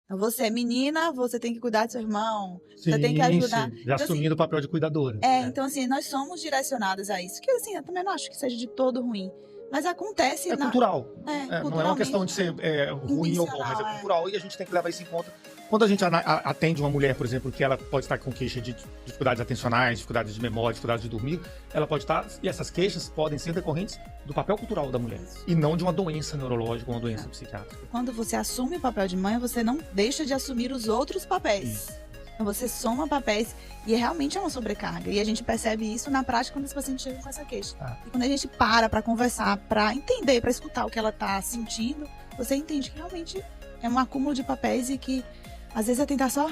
Então, você é menina, você tem que cuidar do seu irmão, você tem que Sim, ajudar. sim. Já Então, assim, assumindo o papel de cuidadora. então, assim, nós somos direcionadas a isso, que, assim, eu também não acho que seja de todo ruim, mas acontece É cultural. Não é uma questão culturalmente, de ser ruim ou bom, mas é intencional, cultural e a gente tem que levar isso em conta. Quando a gente atende uma mulher, por exemplo, que ela pode estar com queixa de dificuldades atencionais, dificuldades de memória, dificuldades de dormir, ela pode estar, e essas queixas podem ser decorrentes do papel cultural da mulher, Isso. e não de uma doença neurológica ou uma doença psiquiátrica. Quando você assume o papel de mãe, você não deixa de assumir os outros papéis. Então, você soma papéis e realmente é uma sobrecarga. E a gente percebe isso na prática quando esse paciente chega com essa queixa. E quando a gente para conversar, para entender, para escutar o que ela está sentindo, você entende que realmente é um acúmulo de papéis e que às vezes é tentar só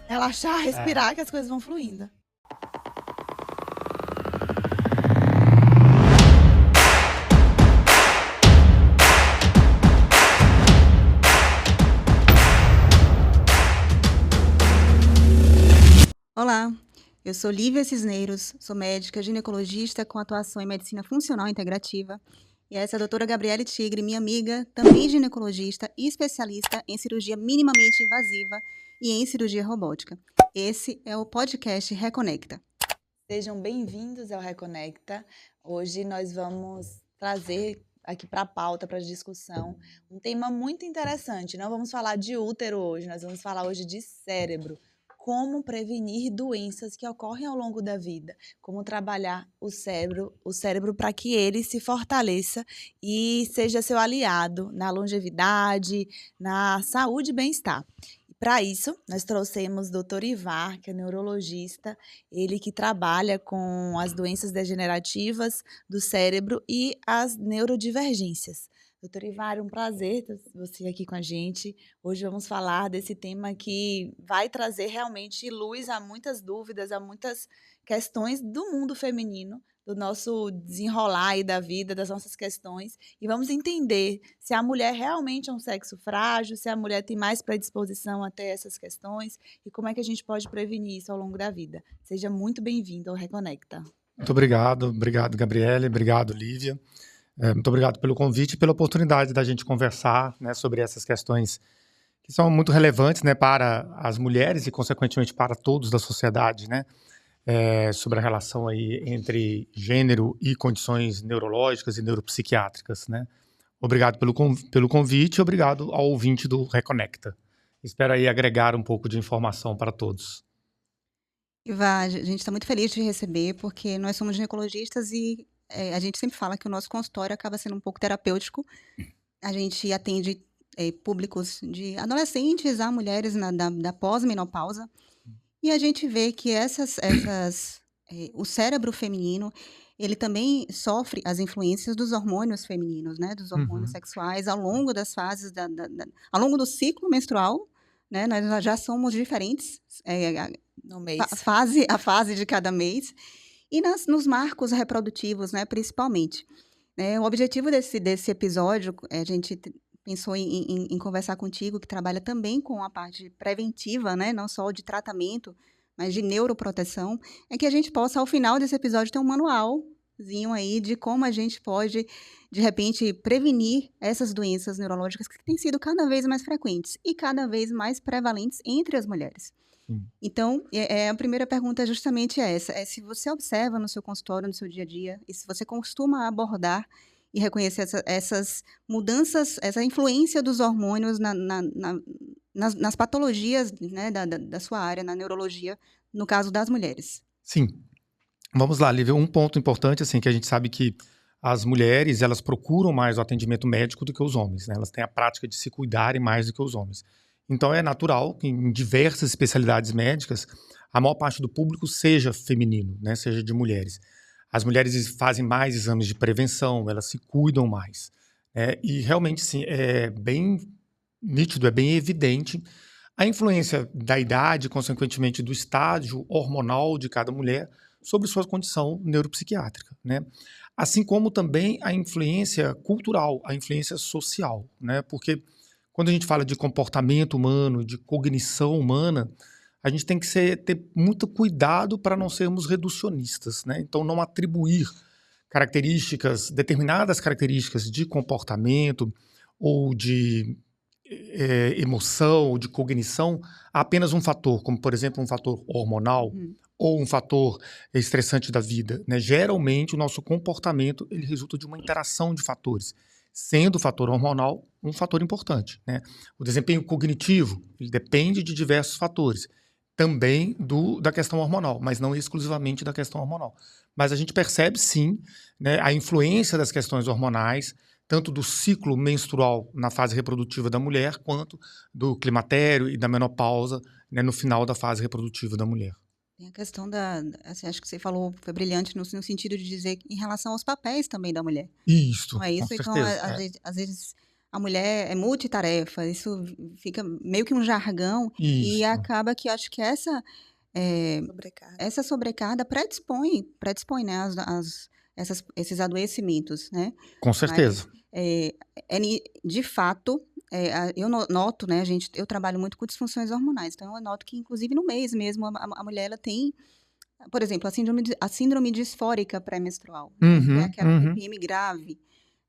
relaxar, respirar, que as coisas vão fluindo. Olá, eu sou Lívia Cisneiros, sou médica ginecologista com atuação em medicina funcional integrativa. E essa é a doutora Gabriele Tigre, minha amiga, também ginecologista e especialista em cirurgia minimamente invasiva e em cirurgia robótica. Esse é o podcast Reconecta. Sejam bem-vindos ao Reconecta. Hoje nós vamos trazer aqui para a pauta, para a discussão, um tema muito interessante. Não vamos falar de útero hoje, nós vamos falar hoje de cérebro. Como prevenir doenças que ocorrem ao longo da vida, como trabalhar o cérebro para que ele se fortaleça e seja seu aliado na longevidade, na saúde e bem-estar. Para isso, nós trouxemos o Dr. Ivar, que é neurologista, ele que trabalha com as doenças degenerativas do cérebro e as neurodivergências. Doutor Ivar, um prazer ter você aqui com a gente. Hoje vamos falar desse tema que vai trazer realmente luz a muitas dúvidas, a muitas questões do mundo feminino, do nosso desenrolar aí da vida, das nossas questões, e vamos entender se a mulher realmente é um sexo frágil, se a mulher tem mais predisposição a ter essas questões, e como é que a gente pode prevenir isso ao longo da vida. Seja muito bem-vindo ao Reconecta. Muito obrigado, Gabriele, obrigado, Lívia. Muito obrigado pelo convite e pela oportunidade da gente conversar, né, sobre essas questões que são muito relevantes, né, para as mulheres e, consequentemente, para todos da sociedade, né, sobre a relação aí entre gênero e condições neurológicas e neuropsiquiátricas, né. Obrigado pelo convite e obrigado ao ouvinte do Reconecta. Espero aí agregar um pouco de informação para todos. Ivar, a gente está muito feliz de te receber, porque nós somos ginecologistas e a gente sempre fala que o nosso consultório acaba sendo um pouco terapêutico. A gente atende públicos de adolescentes a mulheres da pós-menopausa. E a gente vê que o cérebro feminino, ele também sofre as influências dos hormônios femininos, né? Dos hormônios sexuais ao longo das fases, ao longo do ciclo menstrual, né? Nós já somos diferentes No mês. a fase de cada mês. E nos marcos reprodutivos, né? Principalmente. O objetivo desse episódio, a gente pensou em conversar contigo, que trabalha também com a parte preventiva, né? Não só de tratamento, mas de neuroproteção, é que a gente possa, ao final desse episódio, ter um manualzinho aí de como a gente pode, de repente, prevenir essas doenças neurológicas que têm sido cada vez mais frequentes e cada vez mais prevalentes entre as mulheres. Então, a primeira pergunta é justamente essa, se você observa no seu consultório, no seu dia a dia, e se você costuma abordar e reconhecer essas mudanças, essa influência dos hormônios nas patologias, né, da sua área, na neurologia, no caso das mulheres. Sim. Vamos lá, Lívia. Um ponto importante, assim, que a gente sabe que as mulheres, elas procuram mais o atendimento médico do que os homens, né? Elas têm a prática de se cuidarem mais do que os homens. Então, é natural que em diversas especialidades médicas, a maior parte do público seja feminino, né? Seja de mulheres. As mulheres fazem mais exames de prevenção, elas se cuidam mais. E realmente, sim, é bem nítido, é bem evidente a influência da idade, consequentemente do estágio hormonal de cada mulher sobre sua condição neuropsiquiátrica, né? Assim como também a influência cultural, a influência social, né? Porque quando a gente fala de comportamento humano, de cognição humana, a gente tem que ter muito cuidado para não sermos reducionistas, né? Então, não atribuir determinadas características de comportamento ou de emoção ou de cognição a apenas um fator, como por exemplo um fator hormonal ou um fator estressante da vida, né? Geralmente o nosso comportamento ele resulta de uma interação de fatores, sendo o fator hormonal um fator importante, né? O desempenho cognitivo ele depende de diversos fatores, também da questão hormonal, mas não exclusivamente da questão hormonal. Mas a gente percebe sim, né, a influência das questões hormonais, tanto do ciclo menstrual na fase reprodutiva da mulher, quanto do climatério e da menopausa, né, no final da fase reprodutiva da mulher. Tem a questão assim, acho que você falou, foi brilhante no sentido de dizer em relação aos papéis também da mulher. Isso, Não é isso? com Então, certeza. às vezes, a mulher é multitarefa, isso fica meio que um jargão, e Isso, acaba que acho que Sobrecarga. essa sobrecarga predispõe, né, esses adoecimentos, né? com Mas, certeza. de fato, eu noto, né, eu trabalho muito com disfunções hormonais, então eu noto que, inclusive, no mês mesmo, a mulher, ela tem, por exemplo, a síndrome disfórica pré-menstrual, né, que é aquela TPM grave,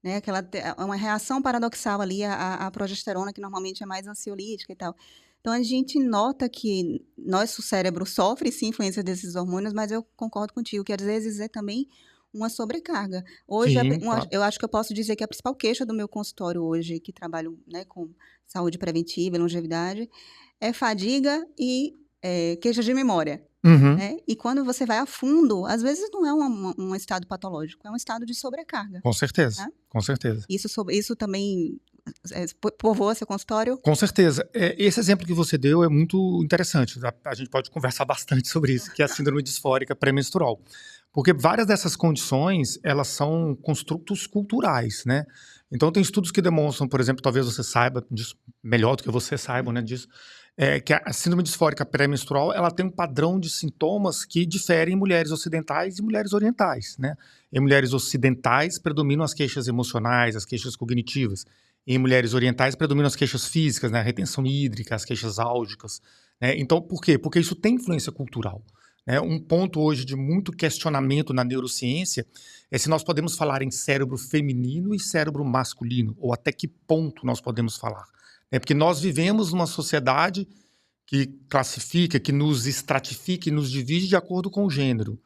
né, é uma reação paradoxal ali à progesterona, que normalmente é mais ansiolítica e tal. Então, a gente nota que nosso cérebro sofre, sim, influência desses hormônios, mas eu concordo contigo, que às vezes é também uma sobrecarga. Hoje, Sim, claro. eu acho que eu posso dizer que a principal queixa do meu consultório hoje, que trabalho, né, com saúde preventiva e longevidade, é fadiga e queixa de memória. Né? E quando você vai a fundo, às vezes não é um estado patológico, é um estado de sobrecarga. Com certeza, Né? com certeza. Isso também povoa seu consultório? Com certeza. Esse exemplo que você deu é muito interessante. A gente pode conversar bastante sobre isso, que é a síndrome disfórica pré-menstrual. Porque várias dessas condições, elas são construtos culturais, né? Então, tem estudos que demonstram, por exemplo, talvez você saiba disso, melhor do que você saiba, né, disso, que a síndrome disfórica pré-menstrual, ela tem um padrão de sintomas que diferem em mulheres ocidentais e mulheres orientais, né? Em mulheres ocidentais, predominam as queixas emocionais, as queixas cognitivas. Em mulheres orientais, predominam as queixas físicas, né? A retenção hídrica, as queixas álgicas, né? Então, por quê? Porque isso tem influência cultural. Um ponto hoje de muito questionamento na neurociência é se nós podemos falar em cérebro feminino e cérebro masculino, ou até que ponto nós podemos falar. Porque nós vivemos numa sociedade que classifica, que nos estratifica e nos divide de acordo com o gênero.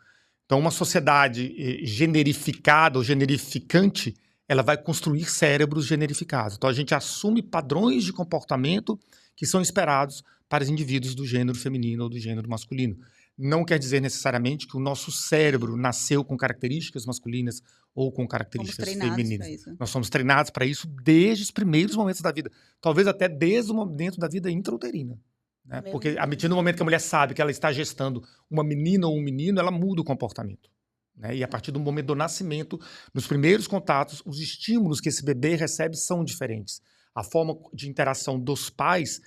Então, uma sociedade generificada ou generificante, ela vai construir cérebros generificados. Então, a gente assume padrões de comportamento que são esperados para os indivíduos do gênero feminino ou do gênero masculino. Não quer dizer necessariamente que o nosso cérebro nasceu com características masculinas ou com características femininas. Nós somos treinados para isso desde os primeiros momentos da vida. Talvez até desde o momento da vida intrauterina. Né? Porque a partir do momento que a mulher sabe que ela está gestando uma menina ou um menino, ela muda o comportamento. Né? E a partir do momento do nascimento, nos primeiros contatos, os estímulos que esse bebê recebe são diferentes. A forma de interação dos pais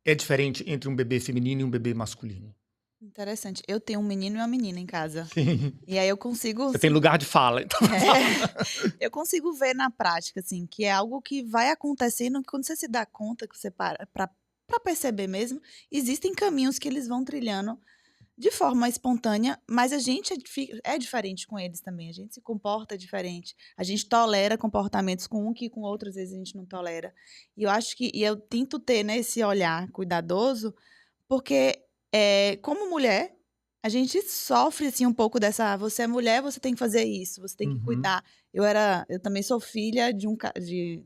é diferente entre um bebê feminino e um bebê masculino. Interessante. Eu tenho um menino e uma menina em casa. Sim. E aí eu consigo... Você tem lugar de fala. Então eu consigo ver na prática, assim, que é algo que vai acontecendo, que quando você se dá conta, que você para pra perceber mesmo, existem caminhos que eles vão trilhando de forma espontânea, mas a gente é diferente com eles também. A gente se comporta diferente. A gente tolera comportamentos com um que com outro, às vezes, a gente não tolera. E eu acho que... E eu tento ter, né, esse olhar cuidadoso, porque... como mulher, a gente sofre assim um pouco dessa, você é mulher, você tem que fazer isso, você tem que cuidar. Eu também sou filha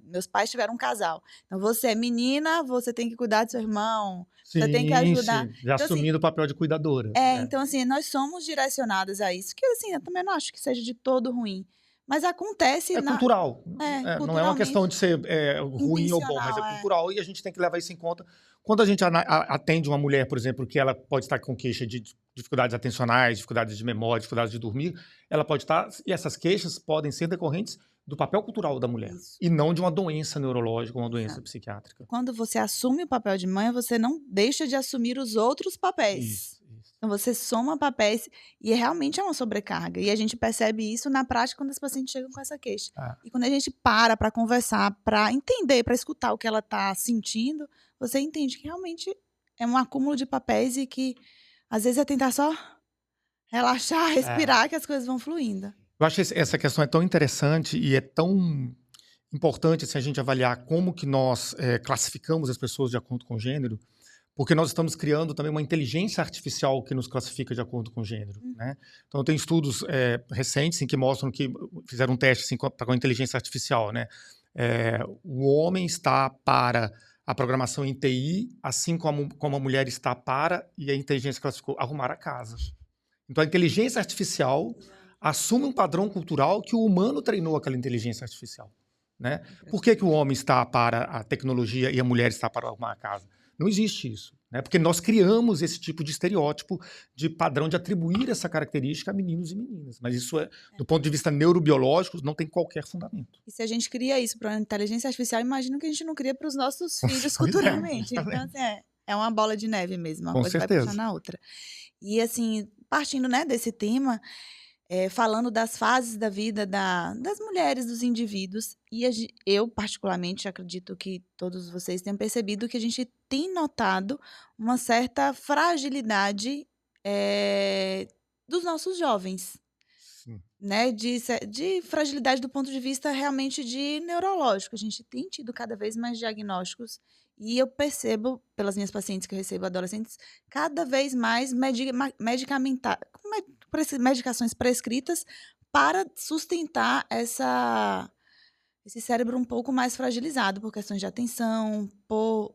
meus pais tiveram um casal. Então você é menina, você tem que cuidar do seu irmão, você tem que ajudar. Sim, já então, assumindo o papel de cuidadora. Então assim, nós somos direcionadas a isso, que assim, eu também não acho que seja de todo ruim. Mas acontece cultural. Não é uma questão de ser ruim ou bom, mas é cultural e a gente tem que levar isso em conta. Quando a gente atende uma mulher, por exemplo, que ela pode estar com queixa de dificuldades atencionais, dificuldades de memória, dificuldades de dormir, ela pode estar... E essas queixas podem ser decorrentes do papel cultural da mulher. Isso. E não de uma doença neurológica ou uma doença psiquiátrica. Quando você assume o papel de mãe, você não deixa de assumir os outros papéis. Isso. Então, você soma papéis e realmente é uma sobrecarga. E a gente percebe isso na prática quando as pacientes chegam com essa queixa. E quando a gente para conversar, para entender, para escutar o que ela está sentindo, você entende que realmente é um acúmulo de papéis e que, às vezes, é tentar só relaxar, respirar, que as coisas vão fluindo. Eu acho que essa questão é tão interessante e é tão importante assim, a gente avaliar como que nós classificamos as pessoas de acordo com o gênero, porque nós estamos criando também uma inteligência artificial que nos classifica de acordo com o gênero, né? Então, tem estudos recentes que mostram que fizeram um teste assim, com a inteligência artificial, né? O homem está para a programação em TI, assim como a mulher está para, e a inteligência classificou, arrumar a casa. Então, a inteligência artificial assume um padrão cultural que o humano treinou aquela inteligência artificial, né? Por que o homem está para a tecnologia e a mulher está para arrumar a casa? Não existe isso, né? Porque nós criamos esse tipo de estereótipo, de padrão de atribuir essa característica a meninos e meninas. Mas isso, do ponto de vista neurobiológico, não tem qualquer fundamento. E se a gente cria isso para a inteligência artificial, imagino que a gente não cria para os nossos filhos futuramente. Então, assim, é uma bola de neve mesmo, uma Com coisa certeza. vai puxar na outra. E, assim, partindo, né, desse tema, falando das fases da vida das mulheres, dos indivíduos, e eu, particularmente, acredito que todos vocês tenham percebido que a gente tem notado uma certa fragilidade dos nossos jovens. Sim. Né, de fragilidade do ponto de vista realmente de neurológico. A gente tem tido cada vez mais diagnósticos e eu percebo, pelas minhas pacientes que eu recebo, adolescentes, cada vez mais medicações prescritas para sustentar esse cérebro um pouco mais fragilizado por questões de atenção, por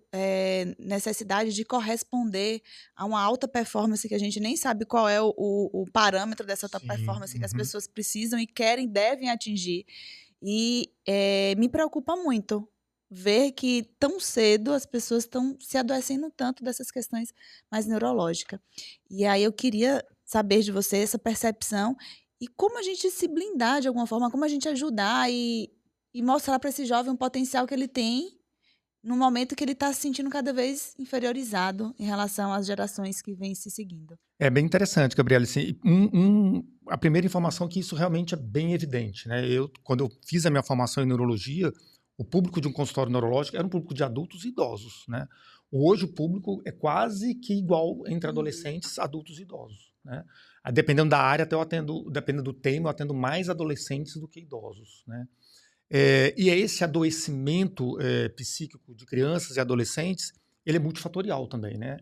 necessidade de corresponder a uma alta performance que a gente nem sabe qual é o parâmetro dessa alta performance que as pessoas precisam e querem, devem atingir. E me preocupa muito ver que tão cedo as pessoas estão se adoecendo tanto dessas questões mais neurológicas. E aí eu queria saber de você essa percepção e como a gente se blindar de alguma forma, como a gente ajudar e mostrar para esse jovem um potencial que ele tem no momento que ele está se sentindo cada vez inferiorizado em relação às gerações que vêm se seguindo. É bem interessante, Gabriela. Assim, a primeira informação é que isso realmente é bem evidente, né? Quando eu fiz a minha formação em neurologia, o público de um consultório neurológico era um público de adultos e idosos, né? Hoje o público é quase que igual entre adolescentes, adultos e idosos, né? Dependendo da área, dependendo do tema, eu atendo mais adolescentes do que idosos, né? E esse adoecimento psíquico de crianças e adolescentes, ele é multifatorial também, né?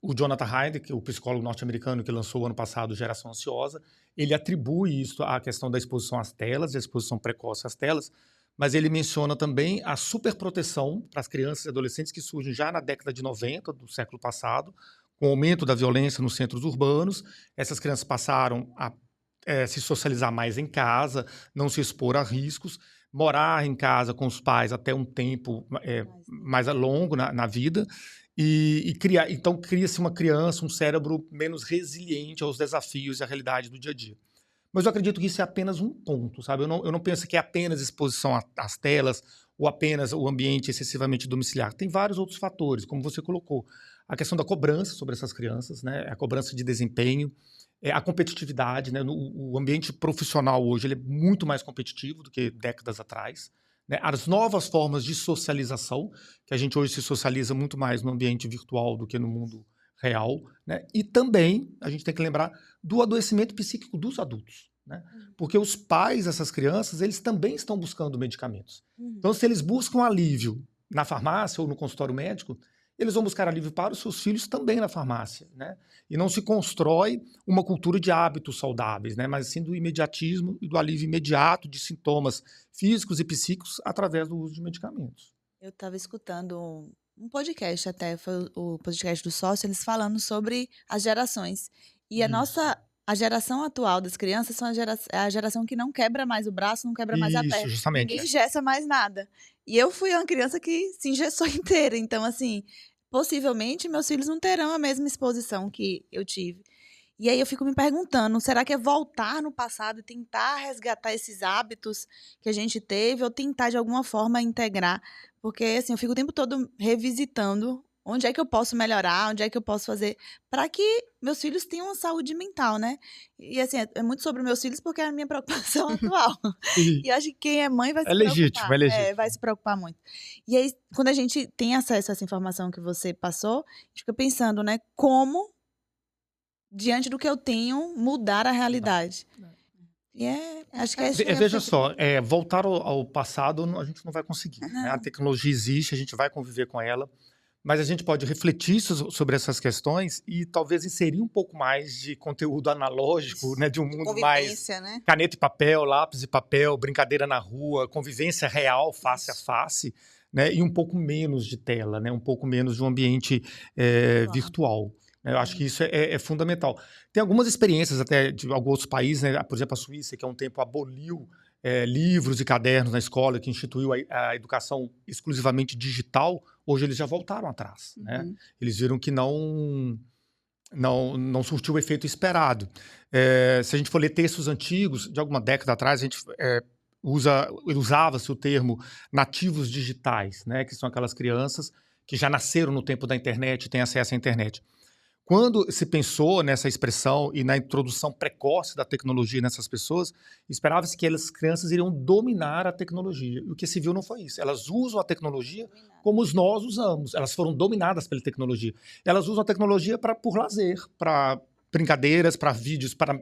O Jonathan Haidt, que é o psicólogo norte-americano que lançou ano passado Geração Ansiosa, ele atribui isso à questão da exposição às telas, da exposição precoce às telas, mas ele menciona também a superproteção para as crianças e adolescentes que surgem já na década de 90 do século passado, com o aumento da violência nos centros urbanos. Essas crianças passaram a se socializar mais em casa, não se expor a riscos, morar em casa com os pais até um tempo mais longo na vida, então cria-se uma criança, um cérebro menos resiliente aos desafios e à realidade do dia a dia. Mas eu acredito que isso é apenas um ponto, sabe? Eu não penso que é apenas exposição às telas ou apenas o ambiente excessivamente domiciliar. Tem vários outros fatores, como você colocou. A questão da cobrança sobre essas crianças, né? A cobrança de desempenho, a competitividade, né? O ambiente profissional hoje ele é muito mais competitivo do que décadas atrás, né? As novas formas de socialização, que a gente hoje se socializa muito mais no ambiente virtual do que no mundo real, né? E também a gente tem que lembrar do adoecimento psíquico dos adultos, né? Porque os pais dessas crianças, eles também estão buscando medicamentos. Então, se eles buscam alívio na farmácia ou no consultório médico, eles vão buscar alívio para os seus filhos também na farmácia, né? E não se constrói uma cultura de hábitos saudáveis, né? Mas sim do imediatismo e do alívio imediato de sintomas físicos e psíquicos através do uso de medicamentos. Eu estava escutando um podcast até, foi o podcast do Sócio, eles falando sobre as gerações. E a geração atual das crianças é a geração que não quebra mais o braço, não quebra mais a perna. Justamente. Ninguém engessa mais nada. E eu fui uma criança que se engessou inteira. Então, assim, possivelmente meus filhos não terão a mesma exposição que eu tive. E aí eu fico me perguntando, será que é voltar no passado e tentar resgatar esses hábitos que a gente teve ou tentar de alguma forma integrar? Porque assim, eu fico o tempo todo revisitando onde é que eu posso melhorar, onde é que eu posso fazer para que meus filhos tenham uma saúde mental, né? E assim, é muito sobre meus filhos porque é a minha preocupação atual. E acho que quem é mãe vai se preocupar. É legítimo. Vai se preocupar muito. E aí, quando a gente tem acesso a essa informação que você passou, a gente fica pensando, né, como diante do que eu tenho, mudar a realidade. E acho que esse foi Veja só, voltar ao passado a gente não vai conseguir, né? A Não. tecnologia existe, a gente vai conviver com ela, mas a gente pode refletir sobre essas questões e talvez inserir um pouco mais de conteúdo analógico, né? De um mundo mais Convivência, né? caneta e papel, lápis e papel, brincadeira na rua, convivência real, face a face, né? E um pouco menos de tela, né? Um pouco menos de um ambiente virtual. Eu acho que isso é fundamental. Tem algumas experiências até de alguns outros países, né? Por exemplo, a Suíça, que há um tempo aboliu livros e cadernos na escola, que instituiu a educação exclusivamente digital. Hoje eles já voltaram atrás, né? Uhum. Eles viram que não surtiu o efeito esperado. Se a gente for ler textos antigos, de alguma década atrás, a gente usava-se o termo nativos digitais, né? Que são aquelas crianças que já nasceram no tempo da internet e têm acesso à internet. Quando se pensou nessa expressão e na introdução precoce da tecnologia nessas pessoas, esperava-se que as crianças iriam dominar a tecnologia. E o que se viu não foi isso. Elas usam a tecnologia como nós usamos. Elas foram dominadas pela tecnologia. Elas usam a tecnologia por lazer, para brincadeiras, para vídeos, para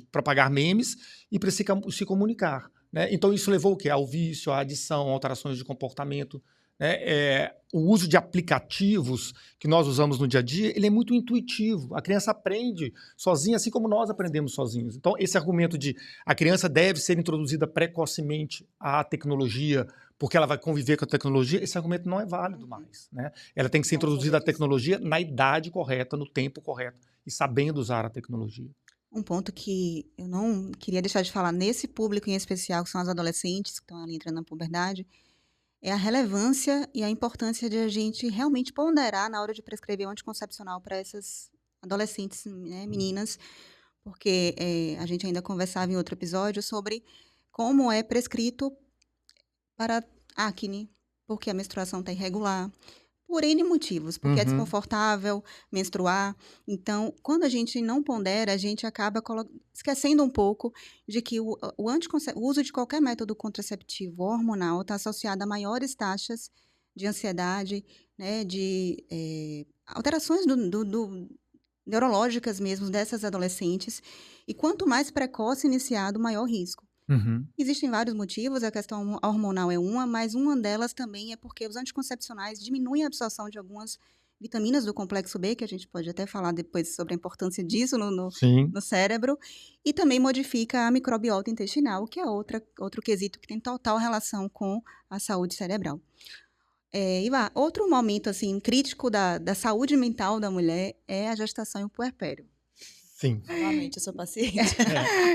propagar memes e para se comunicar, né? Então isso levou o quê? Ao vício, à adição, a alterações de comportamento. O uso de aplicativos que nós usamos no dia a dia, ele é muito intuitivo. A criança aprende sozinha, assim como nós aprendemos sozinhos. Então, esse argumento de a criança deve ser introduzida precocemente à tecnologia, porque ela vai conviver com a tecnologia, esse argumento não é válido mais, né? Ela tem que ser introduzida à tecnologia na idade correta, no tempo correto, e sabendo usar a tecnologia. Um ponto que eu não queria deixar de falar nesse público em especial, que são as adolescentes que estão ali entrando na puberdade, é a relevância e a importância de a gente realmente ponderar na hora de prescrever um anticoncepcional para essas adolescentes, né, meninas, porque a gente ainda conversava em outro episódio sobre como é prescrito para acne, porque a menstruação está irregular, por N motivos, porque é desconfortável menstruar. Então, quando a gente não pondera, a gente acaba esquecendo um pouco de que o uso de qualquer método contraceptivo hormonal está associado a maiores taxas de ansiedade, né, de alterações neurológicas mesmo dessas adolescentes. E quanto mais precoce iniciado, maior risco. Existem vários motivos, a questão hormonal é uma, mas uma delas também é porque os anticoncepcionais diminuem a absorção de algumas vitaminas do complexo B, que a gente pode até falar depois sobre a importância disso no cérebro, e também modifica a microbiota intestinal, que é outro quesito que tem total relação com a saúde cerebral. Iva, outro momento assim, crítico da saúde mental da mulher é a gestação e o puerpério. Sim. Novamente, eu sou paciente.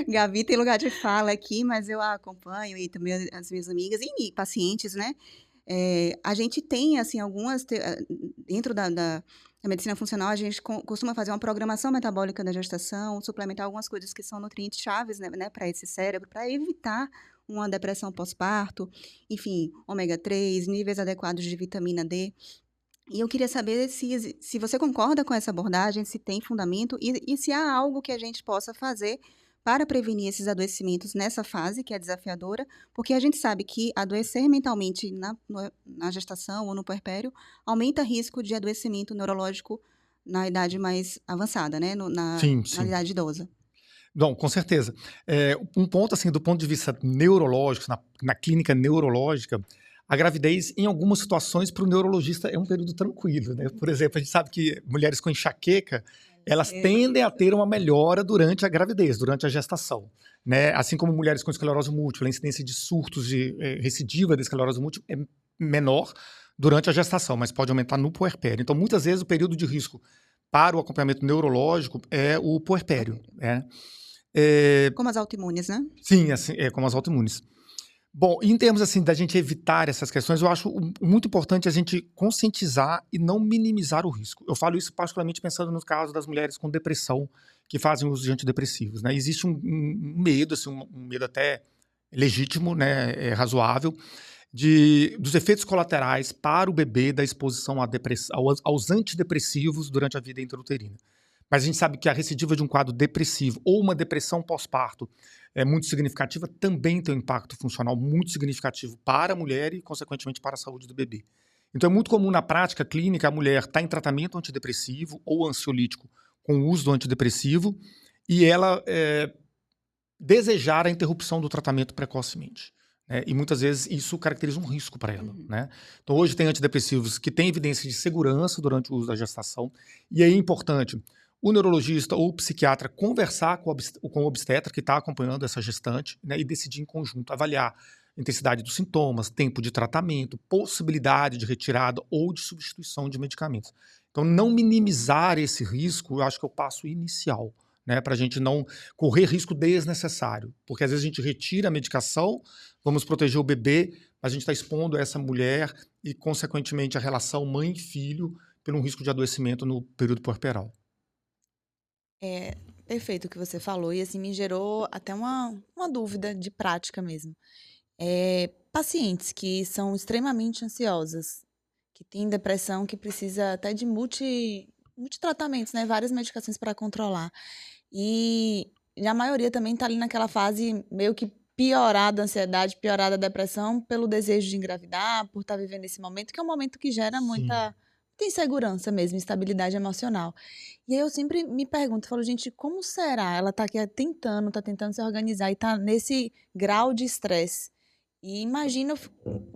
Gabi tem lugar de fala aqui, mas eu a acompanho e também as minhas amigas e pacientes, né? A gente tem, assim, algumas... Dentro da medicina funcional, a gente costuma fazer uma programação metabólica da gestação, suplementar algumas coisas que são nutrientes chaves, né, para esse cérebro, para evitar uma depressão pós-parto, enfim, ômega 3, níveis adequados de vitamina D. E eu queria saber se você concorda com essa abordagem, se tem fundamento e se há algo que a gente possa fazer para prevenir esses adoecimentos nessa fase, que é desafiadora, porque a gente sabe que adoecer mentalmente na gestação ou no puerpério aumenta risco de adoecimento neurológico na idade mais avançada, né? Na idade idosa. Não, com certeza. Um ponto, assim, do ponto de vista neurológico, na clínica neurológica, a gravidez, em algumas situações, para o neurologista é um período tranquilo, né? Por exemplo, a gente sabe que mulheres com enxaqueca, elas tendem a ter uma melhora durante a gravidez, durante a gestação, né? Assim como mulheres com esclerose múltipla, a incidência de surtos de recidiva da esclerose múltipla é menor durante a gestação, mas pode aumentar no puerpério. Então, muitas vezes, o período de risco para o acompanhamento neurológico é o puerpério, né? Como as autoimunes, né? Sim, assim, como as autoimunes. Bom, em termos assim da gente evitar essas questões, eu acho muito importante a gente conscientizar e não minimizar o risco. Eu falo isso particularmente pensando no caso das mulheres com depressão que fazem uso de antidepressivos, né? Existe um medo, assim, um medo até legítimo, né, razoável, dos efeitos colaterais para o bebê da exposição aos antidepressivos durante a vida intrauterina. Mas a gente sabe que a recidiva de um quadro depressivo ou uma depressão pós-parto muito significativa também tem um impacto funcional muito significativo para a mulher e, consequentemente, para a saúde do bebê. Então, é muito comum na prática clínica a mulher estar em tratamento antidepressivo ou ansiolítico com o uso do antidepressivo e ela desejar a interrupção do tratamento precocemente. Né? E muitas vezes isso caracteriza um risco para ela. Né? Então hoje tem antidepressivos que têm evidência de segurança durante o uso da gestação, e é importante o neurologista ou o psiquiatra conversar com o obstetra que está acompanhando essa gestante, né? E decidir em conjunto, avaliar a intensidade dos sintomas, tempo de tratamento, possibilidade de retirada ou de substituição de medicamentos. Então não minimizar esse risco, eu acho que é o passo inicial. Né, para a gente não correr risco desnecessário. Porque às vezes a gente retira a medicação, vamos proteger o bebê, mas a gente está expondo essa mulher e, consequentemente, a relação mãe-filho pelo risco de adoecimento no período puerperal. É perfeito o que você falou, e assim me gerou até uma dúvida de prática mesmo. Pacientes que são extremamente ansiosas, que têm depressão, que precisa até de multitratamentos, né? Várias medicações para controlar. E a maioria também está ali naquela fase meio que piorada a ansiedade, piorada a depressão, pelo desejo de engravidar, por estar vivendo esse momento, que é um momento que gera muita insegurança mesmo, instabilidade emocional. E aí eu sempre me pergunto, falo, gente, como será? Ela está aqui tá tentando se organizar e está nesse grau de estresse. E imagino,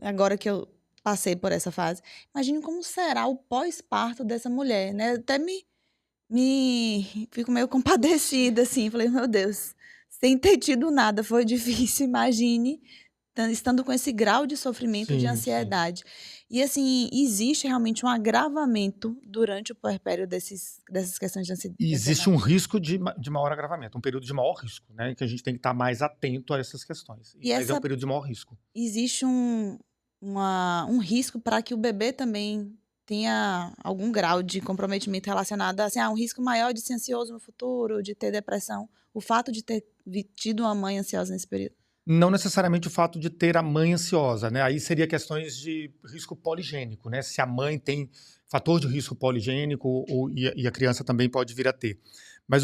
agora que eu passei por essa fase, imagino como será o pós-parto dessa mulher, né? Até fico meio compadecida, assim. Falei, meu Deus, sem ter tido nada, foi difícil. Imagine estando com esse grau de sofrimento, de ansiedade. E, assim, existe realmente um agravamento durante o puerpério dessas questões de ansiedade? E existe um risco de maior agravamento, um período de maior risco, né? Que a gente tem que estar mais atento a essas questões. Mas é um período de maior risco. Existe um risco para que o bebê também tenha algum grau de comprometimento relacionado a assim, um risco maior de ser ansioso no futuro, de ter depressão, o fato de ter tido uma mãe ansiosa nesse período? Não necessariamente o fato de ter a mãe ansiosa, né? Aí seria questões de risco poligênico, né? Se a mãe tem fator de risco poligênico e a criança também pode vir a ter. Mas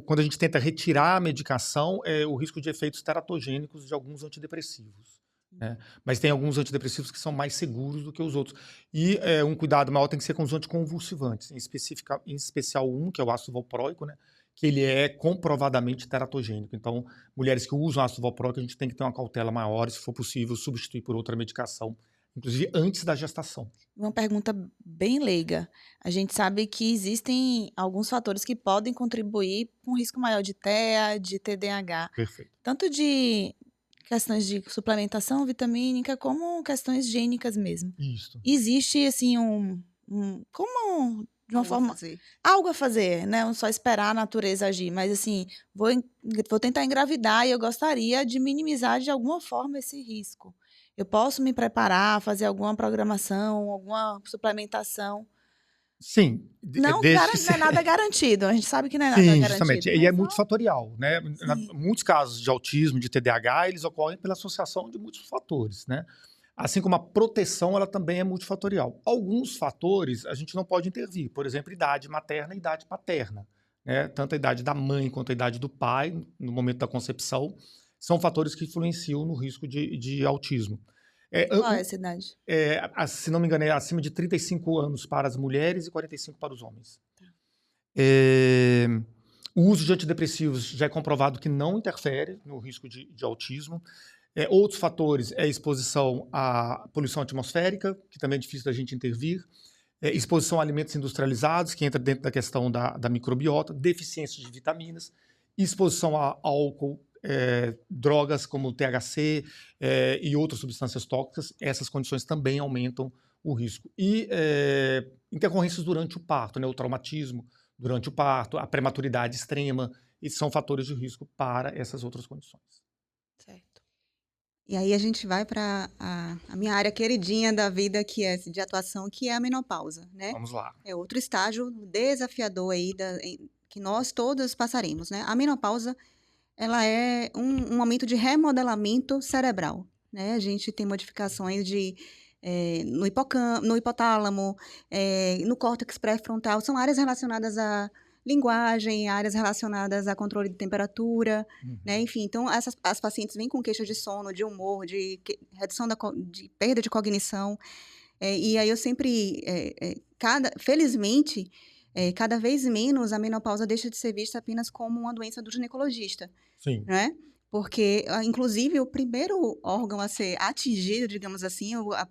quando a gente tenta retirar a medicação é o risco de efeitos teratogênicos de alguns antidepressivos. Né? Mas tem alguns antidepressivos que são mais seguros do que os outros. E um cuidado maior tem que ser com os anticonvulsivantes, em especial um, que é o ácido valproico, né? Que ele é comprovadamente teratogênico. Então, mulheres que usam ácido valproico, a gente tem que ter uma cautela maior, se for possível, substituir por outra medicação, inclusive antes da gestação. Uma pergunta bem leiga. A gente sabe que existem alguns fatores que podem contribuir com risco maior de TEA, de TDAH. Perfeito. Tanto de questões de suplementação vitamínica, como questões gênicas mesmo. Isso. Existe, assim, como de uma forma... Algo a fazer, né? Não só esperar a natureza agir, mas assim, vou tentar engravidar e eu gostaria de minimizar de alguma forma esse risco. Eu posso me preparar, fazer alguma programação, alguma suplementação? Sim. Não é nada garantido, a gente sabe que não é nada garantido. Justamente. E é multifatorial, né? Muitos casos de autismo, de TDAH, eles ocorrem pela associação de muitos fatores, né? Assim como a proteção, ela também é multifatorial. Alguns fatores a gente não pode intervir, por exemplo, idade materna e idade paterna. Né? Tanto a idade da mãe quanto a idade do pai, no momento da concepção, são fatores que influenciam no risco de autismo. Qual é essa idade? Se não me engano, é acima de 35 anos para as mulheres e 45 para os homens. Tá. O uso de antidepressivos já é comprovado que não interfere no risco de autismo. Outros fatores é a exposição à poluição atmosférica, que também é difícil da gente intervir, exposição a alimentos industrializados, que entra dentro da questão da microbiota, deficiência de vitaminas, exposição a álcool, drogas como THC e outras substâncias tóxicas, essas condições também aumentam o risco. E intercorrências durante o parto, né, o traumatismo durante o parto, a prematuridade extrema, esses são fatores de risco para essas outras condições. Certo. E aí a gente vai para a minha área queridinha da vida, que é de atuação, que é a menopausa, né? Vamos lá. É outro estágio desafiador aí que nós todos passaremos, né? A menopausa, ela é um momento de remodelamento cerebral, né? A gente tem modificações no hipotálamo, no córtex pré-frontal, são áreas relacionadas à linguagem, áreas relacionadas a controle de temperatura, né? Enfim, então as pacientes vêm com queixa de sono, de humor, de redução de perda de cognição, e aí eu sempre, felizmente, cada vez menos a menopausa deixa de ser vista apenas como uma doença do ginecologista, Sim. né? Porque, inclusive, o primeiro órgão a ser atingido, digamos assim, as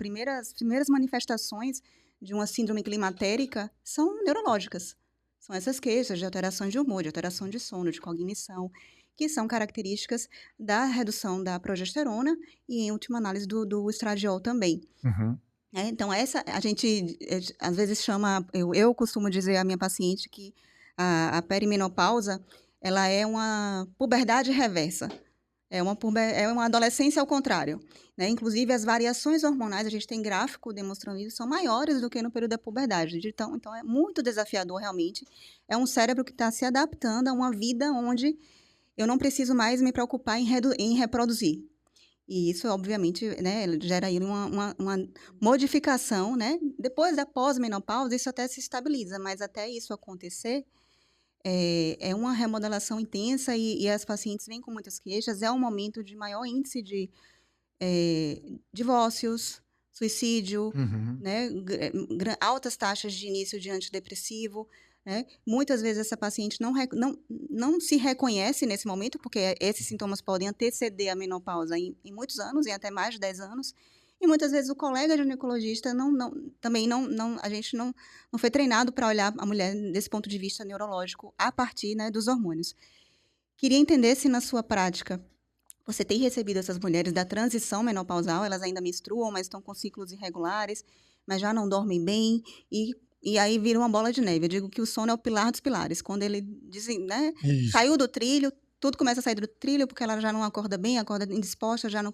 primeiras manifestações de uma síndrome climatérica são neurológicas. São essas queixas de alterações de humor, de alteração de sono, de cognição, que são características da redução da progesterona e, em última análise, do estradiol também. Uhum. Então, a gente às vezes chama, eu costumo dizer à minha paciente que a perimenopausa, ela é uma puberdade reversa. É uma adolescência ao contrário, né? Inclusive, as variações hormonais, a gente tem gráfico demonstrando isso, são maiores do que no período da puberdade. Então, é muito desafiador, realmente. É um cérebro que está se adaptando a uma vida onde eu não preciso mais me preocupar em reproduzir. E isso, obviamente, né, gera aí uma modificação, né? Depois da pós-menopausa, isso até se estabiliza, mas até isso acontecer, é uma remodelação intensa e as pacientes vêm com muitas queixas. É um momento de maior índice de divórcios, suicídio, Uhum. né, altas taxas de início de antidepressivo, né? Muitas vezes essa paciente não se reconhece nesse momento, porque esses sintomas podem anteceder a menopausa em muitos anos, em até mais de 10 anos. E muitas vezes o colega ginecologista também a gente não foi treinado para olhar a mulher desse ponto de vista neurológico a partir, né, dos hormônios. Queria entender se na sua prática você tem recebido essas mulheres da transição menopausal, elas ainda menstruam, mas estão com ciclos irregulares, mas já não dormem bem, e aí vira uma bola de neve. Eu digo que o sono é o pilar dos pilares. Quando ele né, Isso. saiu do trilho, tudo começa a sair do trilho, porque ela já não acorda bem, acorda indisposta, já não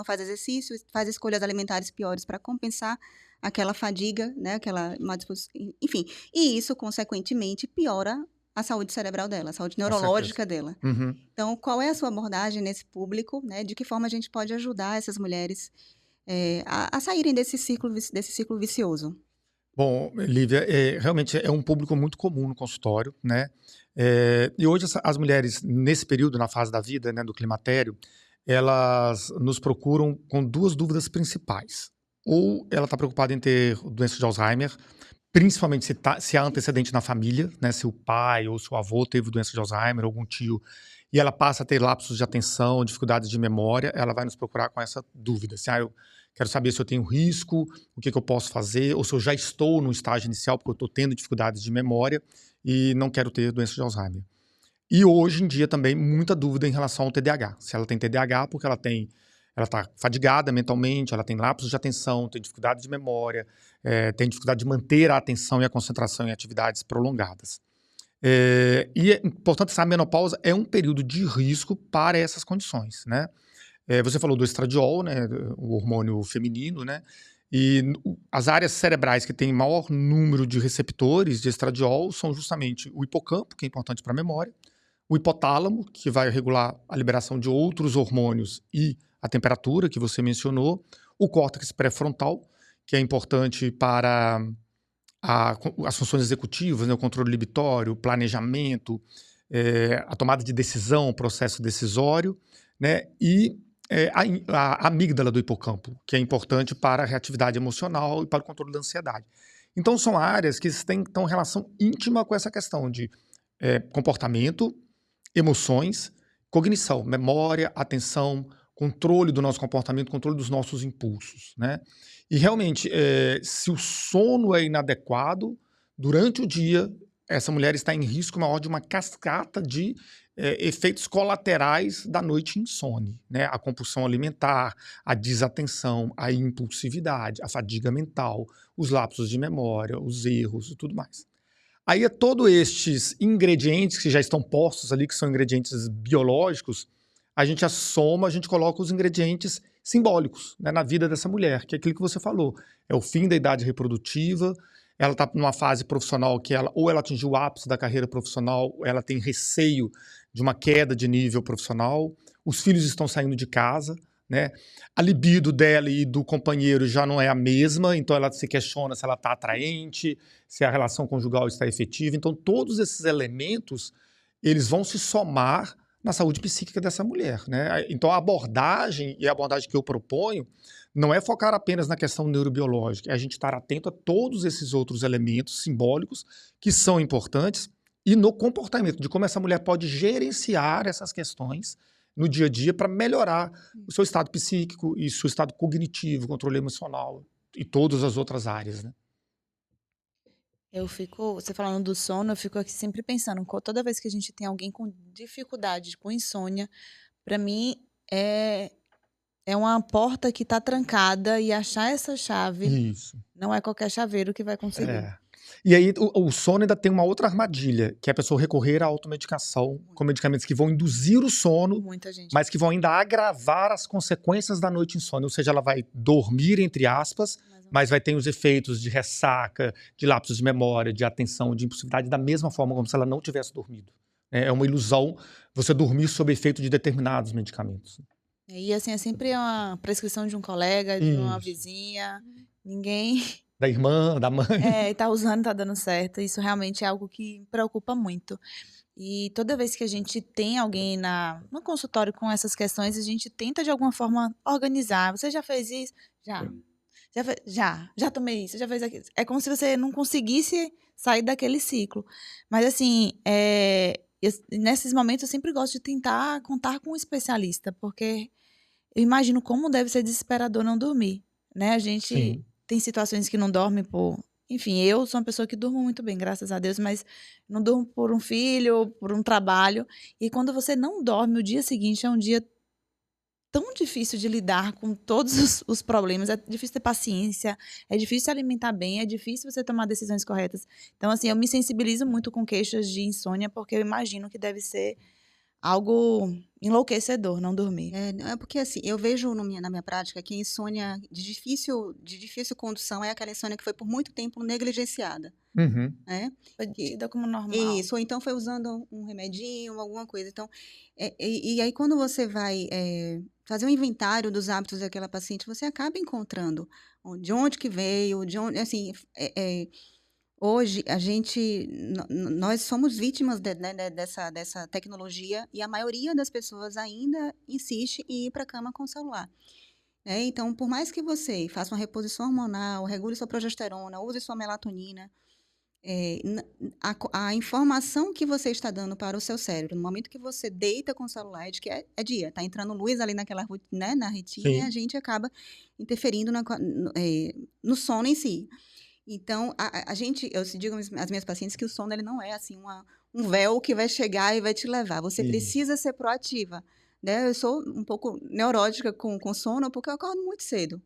faz exercício, faz escolhas alimentares piores para compensar aquela fadiga, né, aquela má disposição, enfim. E isso, consequentemente, piora a saúde cerebral dela, a saúde Com certeza. neurológica dela. Uhum. Então, qual é a sua abordagem nesse público, né? De que forma a gente pode ajudar essas mulheres a saírem desse ciclo vicioso? Bom, Lívia, realmente é um público muito comum no consultório, né? E hoje as mulheres, nesse período, na fase da vida, né, do climatério, elas nos procuram com duas dúvidas principais. Ou ela está preocupada em ter doença de Alzheimer, principalmente se há antecedente na família, né? Se o pai ou se o avô teve doença de Alzheimer, algum tio, e ela passa a ter lapsos de atenção, dificuldades de memória, ela vai nos procurar com essa dúvida. Se eu quero saber se eu tenho risco, o que eu posso fazer, ou se eu já estou no estágio inicial, porque eu estou tendo dificuldades de memória e não quero ter doença de Alzheimer. E hoje em dia também muita dúvida em relação ao TDAH. Se ela tem TDAH, porque ela está fadigada mentalmente, ela tem lapsos de atenção, tem dificuldade de memória, tem dificuldade de manter a atenção e a concentração em atividades prolongadas. E é importante saber, a menopausa é um período de risco para essas condições, né? Você falou do estradiol, né, o hormônio feminino, né? E as áreas cerebrais que têm maior número de receptores de estradiol são justamente o hipocampo, que é importante para a memória, o hipotálamo, que vai regular a liberação de outros hormônios e a temperatura, que você mencionou, o córtex pré-frontal, que é importante para as funções executivas, né, o controle inibitório, o planejamento, a tomada de decisão, o processo decisório, né, e a amígdala do hipocampo, que é importante para a reatividade emocional e para o controle da ansiedade. Então, são áreas que estão em relação íntima com essa questão de comportamento, emoções, cognição, memória, atenção, controle do nosso comportamento, controle dos nossos impulsos, né? E realmente, se o sono é inadequado, durante o dia, essa mulher está em risco maior de uma cascata de efeitos colaterais da noite insone, né? A compulsão alimentar, a desatenção, a impulsividade, a fadiga mental, os lapsos de memória, os erros e tudo mais. Aí é todos estes ingredientes que já estão postos ali, que são ingredientes biológicos, a gente assoma, a gente coloca os ingredientes simbólicos, né, na vida dessa mulher, que é aquilo que você falou. É o fim da idade reprodutiva, ela está numa fase profissional que ou ela atingiu o ápice da carreira profissional, ou ela tem receio de uma queda de nível profissional, os filhos estão saindo de casa, né? A libido dela e do companheiro já não é a mesma, então ela se questiona se ela está atraente, se a relação conjugal está efetiva. Então todos esses elementos, eles vão se somar na saúde psíquica dessa mulher, né? Então, a abordagem que eu proponho não é focar apenas na questão neurobiológica, é a gente estar atento a todos esses outros elementos simbólicos que são importantes e no comportamento, de como essa mulher pode gerenciar essas questões no dia a dia para melhorar o seu estado psíquico e seu estado cognitivo, controle emocional e todas as outras áreas, né? Você falando do sono, eu fico aqui sempre pensando, toda vez que a gente tem alguém com dificuldade, com insônia, para mim é uma porta que está trancada e achar essa chave Isso. não é qualquer chaveiro que vai conseguir. É. E aí o sono ainda tem uma outra armadilha, que é a pessoa recorrer à automedicação com medicamentos que vão induzir o sono, Muita gente. mas que vão ainda agravar as consequências da noite insônia. Ou seja, ela vai dormir, entre aspas, mas vai ter os efeitos de ressaca, de lapsos de memória, de atenção, de impulsividade, da mesma forma como se ela não tivesse dormido. É uma ilusão você dormir sob efeito de determinados medicamentos. E assim, é sempre uma prescrição de um colega, de uma Isso. vizinha, ninguém... Da irmã, da mãe. Tá usando, tá dando certo. Isso realmente é algo que me preocupa muito. E toda vez que a gente tem alguém no consultório com essas questões, a gente tenta de alguma forma organizar. Você já fez isso? Já. Já tomei isso, já fez aquilo. É como se você não conseguisse sair daquele ciclo. Mas assim, nesses momentos eu sempre gosto de tentar contar com um especialista, porque eu imagino como deve ser desesperador não dormir, né? A gente Sim. tem situações que não dorme por... Enfim, eu sou uma pessoa que durmo muito bem, graças a Deus, mas não durmo por um filho, por um trabalho. E quando você não dorme, o dia seguinte é um dia tão difícil de lidar com todos os problemas. É difícil ter paciência, é difícil se alimentar bem, é difícil você tomar decisões corretas. Então, assim, eu me sensibilizo muito com queixas de insônia, porque eu imagino que deve ser algo enlouquecedor não dormir. É porque assim, eu vejo na minha prática que a insônia de difícil condução é aquela insônia que foi por muito tempo negligenciada, Uhum. né? Foi tida como normal. Isso, ou então foi usando um remedinho, alguma coisa. Então, e aí quando você vai fazer um inventário dos hábitos daquela paciente, você acaba encontrando de onde que veio, de onde, assim, hoje nós somos vítimas dessa tecnologia e a maioria das pessoas ainda insiste em ir para a cama com o celular. Então, por mais que você faça uma reposição hormonal, regule sua progesterona, use sua melatonina, a informação que você está dando para o seu cérebro, no momento que você deita com o celular, é de que é dia, está entrando luz ali naquela, né, na retina, Sim. e a gente acaba interferindo no sono em si. Então, eu digo às minhas pacientes que o sono ele não é assim um véu que vai chegar e vai te levar. Você Isso. precisa ser proativa, né? Eu sou um pouco neurótica com sono porque eu acordo muito cedo.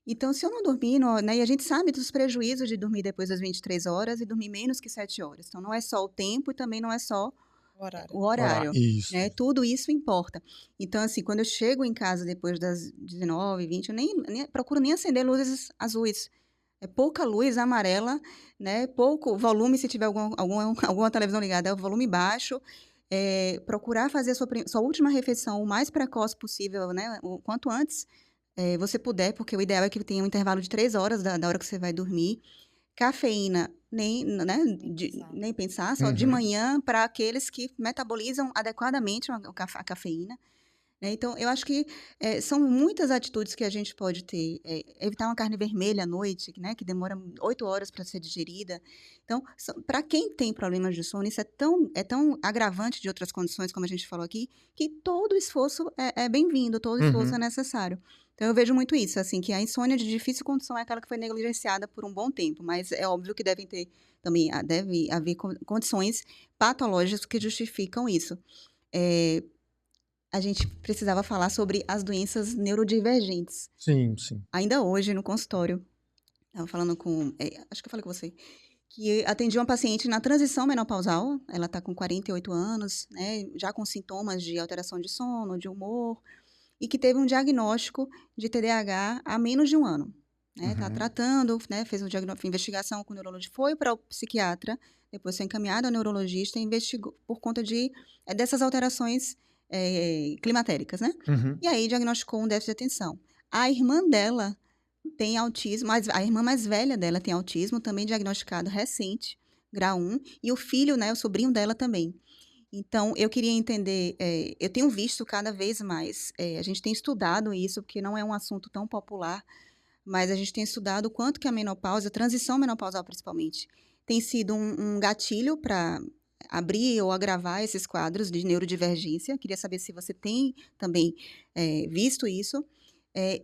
Então, se eu não dormir, né, e a gente sabe dos prejuízos de dormir depois das 23 horas e dormir menos que 7 horas. Então, não é só o tempo e também não é só o horário. Isso. Né? Tudo isso importa. Então, assim, quando eu chego em casa depois das 19, 20, eu nem procuro nem acender luzes azuis. É pouca luz amarela, né? Pouco volume, se tiver alguma televisão ligada, é o volume baixo. Procurar fazer a sua última refeição o mais precoce possível, né? O quanto antes você puder, porque o ideal é que tenha um intervalo de 3 horas da hora que você vai dormir. Cafeína, nem pensar, só de manhã para aqueles que metabolizam adequadamente a cafeína. Então, eu acho que são muitas atitudes que a gente pode ter. Evitar uma carne vermelha à noite, né, que demora 8 horas para ser digerida. Então, para quem tem problemas de sono, isso é tão agravante de outras condições, como a gente falou aqui, que todo esforço é bem-vindo, todo esforço é necessário. Então, eu vejo muito isso, assim, que a insônia de difícil condição é aquela que foi negligenciada por um bom tempo, mas é óbvio que deve haver condições patológicas que justificam isso. A gente precisava falar sobre as doenças neurodivergentes. Sim, sim. Ainda hoje, no consultório, estava falando acho que eu falei com você, que atendi uma paciente na transição menopausal, ela está com 48 anos, né, já com sintomas de alteração de sono, de humor, e que teve um diagnóstico de TDAH há menos de um ano. Está tratando, né, fez investigação com o neurologista, foi para o psiquiatra, depois foi encaminhado ao neurologista e investigou por conta dessas alterações climatéricas, né? E aí diagnosticou um déficit de atenção. A irmã dela tem autismo, a irmã mais velha dela tem autismo, também diagnosticado recente, grau 1, e o filho, né, o sobrinho dela também. Então, eu queria entender, eu tenho visto cada vez mais, a gente tem estudado isso, porque não é um assunto tão popular, mas a gente tem estudado o quanto que a menopausa, a transição menopausal principalmente, tem sido um gatilho para abrir ou agravar esses quadros de neurodivergência. Queria saber se você tem também visto isso,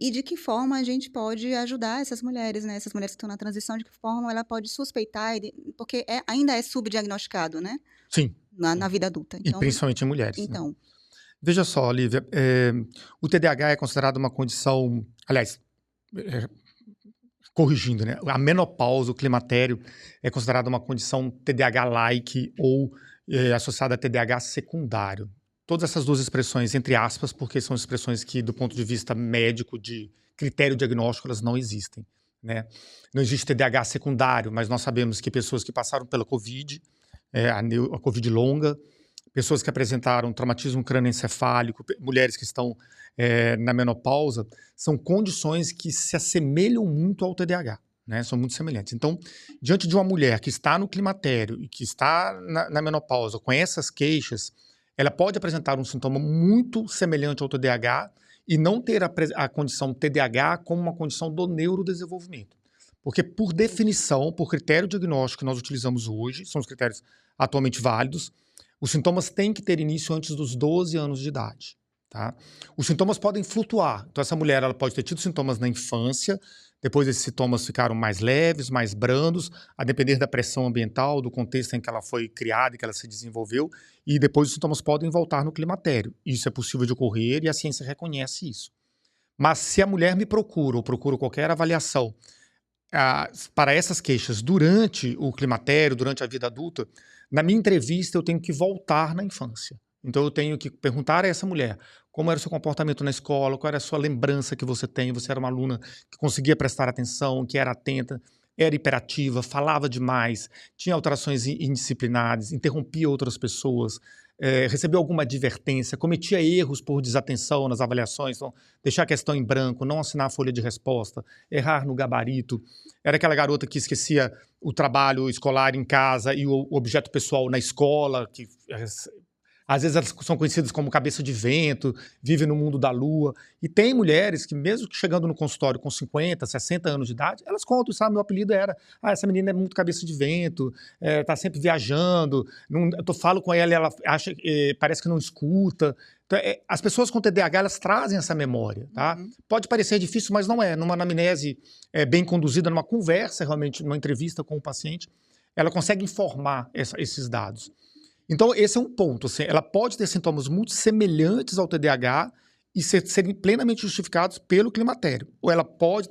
e de que forma a gente pode ajudar essas mulheres, né? Essas mulheres que estão na transição, de que forma ela pode suspeitar, porque ainda é subdiagnosticado, né? Sim, Na sim. vida adulta. E principalmente em mulheres, né? Então, Veja só, Lívia, o TDAH é considerado uma condição, aliás, eh, corrigindo, né? A menopausa, o climatério, é considerada uma condição TDAH-like ou associada a TDAH secundário. Todas essas duas expressões, entre aspas, porque são expressões que, do ponto de vista médico, de critério diagnóstico, elas não existem, né? Não existe TDAH secundário, mas nós sabemos que pessoas que passaram pela Covid, a Covid longa, pessoas que apresentaram traumatismo crânioencefálico, mulheres que estão na menopausa, são condições que se assemelham muito ao TDAH, né? São muito semelhantes. Então, diante de uma mulher que está no climatério e que está na menopausa com essas queixas, ela pode apresentar um sintoma muito semelhante ao TDAH e não ter a condição TDAH como uma condição do neurodesenvolvimento. Porque, por definição, por critério diagnóstico que nós utilizamos hoje, são os critérios atualmente válidos, os sintomas têm que ter início antes dos 12 anos de idade, tá? Os sintomas podem flutuar. Então, essa mulher ela pode ter tido sintomas na infância, depois esses sintomas ficaram mais leves, mais brandos, a depender da pressão ambiental, do contexto em que ela foi criada e que ela se desenvolveu, e depois os sintomas podem voltar no climatério. Isso é possível de ocorrer e a ciência reconhece isso. Mas se a mulher me procura ou procura qualquer avaliação para essas queixas durante o climatério, durante a vida adulta, na minha entrevista eu tenho que voltar na infância. Então eu tenho que perguntar a essa mulher como era o seu comportamento na escola, qual era a sua lembrança que você tem, você era uma aluna que conseguia prestar atenção, que era atenta, era hiperativa, falava demais, tinha alterações indisciplinares, interrompia outras pessoas, recebeu alguma advertência, cometia erros por desatenção nas avaliações, então deixar a questão em branco, não assinar a folha de resposta, errar no gabarito. Era aquela garota que esquecia o trabalho escolar em casa e o objeto pessoal na escola, que às vezes elas são conhecidas como cabeça de vento, vivem no mundo da lua. E tem mulheres que, mesmo chegando no consultório com 50, 60 anos de idade, elas contam, sabe? Meu apelido era, essa menina é muito cabeça de vento, tá sempre viajando, eu falo com ela e ela acha, parece que não escuta. Então, as pessoas com TDAH, elas trazem essa memória, tá? Uhum. Pode parecer difícil, mas não é. Numa anamnese bem conduzida, numa conversa, realmente, numa entrevista com o paciente, ela consegue informar esses dados. Então, esse é um ponto. Assim, ela pode ter sintomas muito semelhantes ao TDAH e serem plenamente justificados pelo climatério. Ou ela pode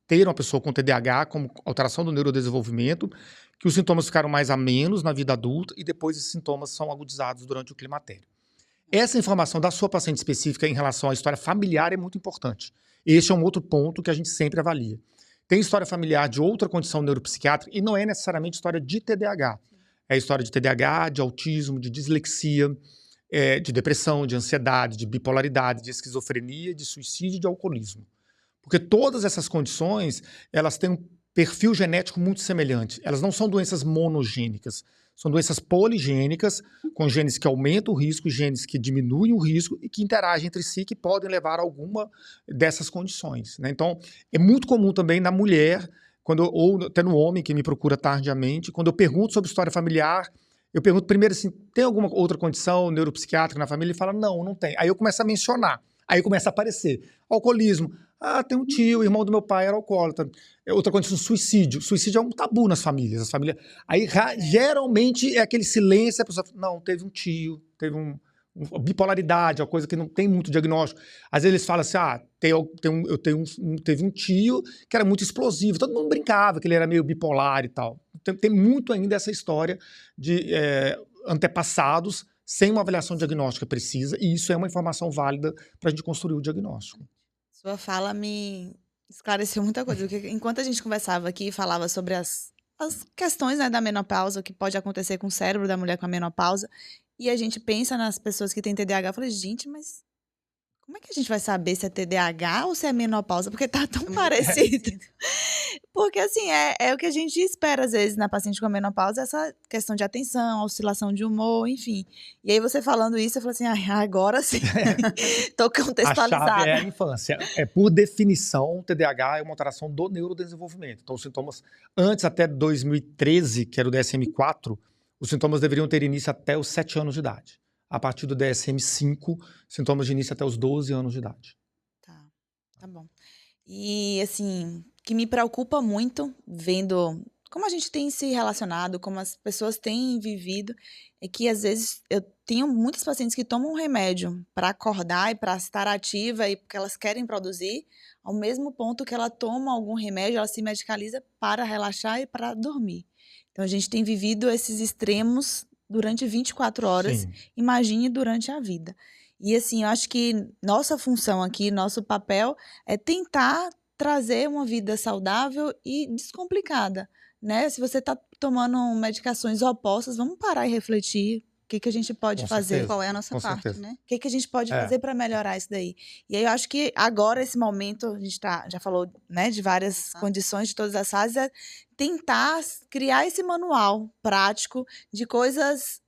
ter uma pessoa com TDAH como alteração do neurodesenvolvimento, que os sintomas ficaram mais a menos na vida adulta e depois esses sintomas são agudizados durante o climatério. Essa informação da sua paciente específica em relação à história familiar é muito importante. Este é um outro ponto que a gente sempre avalia. Tem história familiar de outra condição neuropsiquiátrica e não é necessariamente história de TDAH. É história de TDAH, de autismo, de dislexia, de depressão, de ansiedade, de bipolaridade, de esquizofrenia, de suicídio e de alcoolismo. Porque todas essas condições, elas têm um perfil genético muito semelhante. Elas não são doenças monogênicas, são doenças poligênicas, com genes que aumentam o risco, genes que diminuem o risco e que interagem entre si, que podem levar a alguma dessas condições, né? Então, é muito comum também na mulher, ou até no homem que me procura tardiamente, quando eu pergunto sobre história familiar, eu pergunto primeiro assim, tem alguma outra condição neuropsiquiátrica na família? Ele fala, não tem. Aí eu começo a mencionar, aí começa a aparecer. Alcoolismo, tem um tio, irmão do meu pai era alcoólatra. Outra condição, suicídio. Suicídio é um tabu nas famílias. As famílias... Aí geralmente é aquele silêncio, a pessoa fala, não, teve um tio, teve bipolaridade, é uma coisa que não tem muito diagnóstico. Às vezes eles falam assim, teve um tio que era muito explosivo, todo mundo brincava que ele era meio bipolar e tal. Tem muito ainda essa história de antepassados sem uma avaliação diagnóstica precisa, e isso é uma informação válida para a gente construir o diagnóstico. Sua fala me esclareceu muita coisa, porque enquanto a gente conversava aqui e falava sobre as questões, né, da menopausa, o que pode acontecer com o cérebro da mulher com a menopausa, e a gente pensa nas pessoas que têm TDAH, eu falei, gente, mas Como é que a gente vai saber se é TDAH ou se é menopausa? Porque tá tão Muito parecido. Porque, assim, é o que a gente espera, às vezes, na paciente com menopausa, essa questão de atenção, oscilação de humor, enfim. E aí, você falando isso, eu falei assim, agora sim, tô A chave contextualizada. é a infância. Por definição, o TDAH é uma alteração do neurodesenvolvimento. Então, os sintomas, antes até 2013, que era o DSM-4, os sintomas deveriam ter início até os 7 anos de idade. A partir do DSM-5, sintomas de início até os 12 anos de idade. Tá bom. E, assim, o que me preocupa muito, vendo como a gente tem se relacionado, como as pessoas têm vivido, é que, às vezes, eu tenho muitas pacientes que tomam um remédio para acordar e para estar ativa e porque elas querem produzir, ao mesmo ponto que ela toma algum remédio, ela se medicaliza para relaxar e para dormir. Então, a gente tem vivido esses extremos durante 24 horas, Sim. imagine durante a vida. E, assim, eu acho que nossa função aqui, nosso papel é tentar trazer uma vida saudável e descomplicada, né? Se você está tomando medicações opostas, vamos parar e refletir o que a gente pode Com fazer. certeza. Qual é a nossa Com parte, certeza. né? O que a gente pode É. fazer para melhorar isso daí? E aí eu acho que agora, esse momento, a gente já falou, né, de várias condições, de todas as fases, é tentar criar esse manual prático de coisas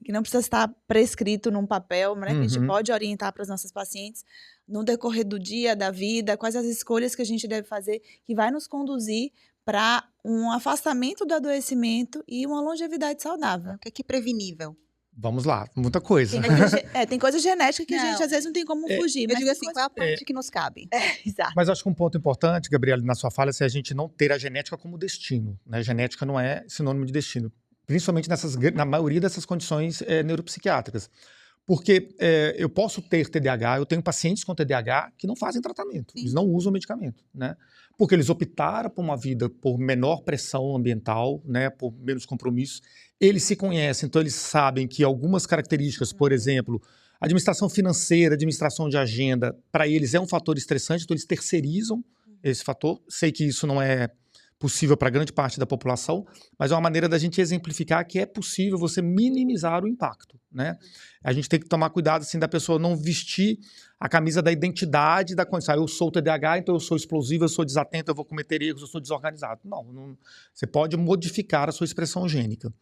que não precisa estar prescrito num papel, né, que a gente Uhum. pode orientar para os nossos pacientes no decorrer do dia, da vida, quais as escolhas que a gente deve fazer, que vai nos conduzir para um afastamento do adoecimento e uma longevidade saudável. O que é prevenível? Vamos lá, muita coisa. Tem coisa genética que a gente Não. às vezes não tem como fugir. Eu Mas digo tem assim, coisa... qual é a parte que nos cabe? Exato. Mas acho que um ponto importante, Gabriela, na sua fala, é a gente não ter a genética como destino, né? Genética não é sinônimo de destino, principalmente na maioria dessas condições neuropsiquiátricas. Porque eu posso ter TDAH, eu tenho pacientes com TDAH que não fazem tratamento, Sim. eles não usam medicamento, né? Porque eles optaram por uma vida por menor pressão ambiental, né? Por menos compromisso. Eles se conhecem, então eles sabem que algumas características, por exemplo, administração financeira, administração de agenda, para eles é um fator estressante, então eles terceirizam esse fator. Sei que isso não é possível para grande parte da população, mas é uma maneira da gente exemplificar que é possível você minimizar o impacto, né? A gente tem que tomar cuidado, assim, da pessoa não vestir a camisa da identidade, da condição. Eu sou TDAH, então eu sou explosivo, eu sou desatento, eu vou cometer erros, eu sou desorganizado. Não, você pode modificar a sua expressão gênica.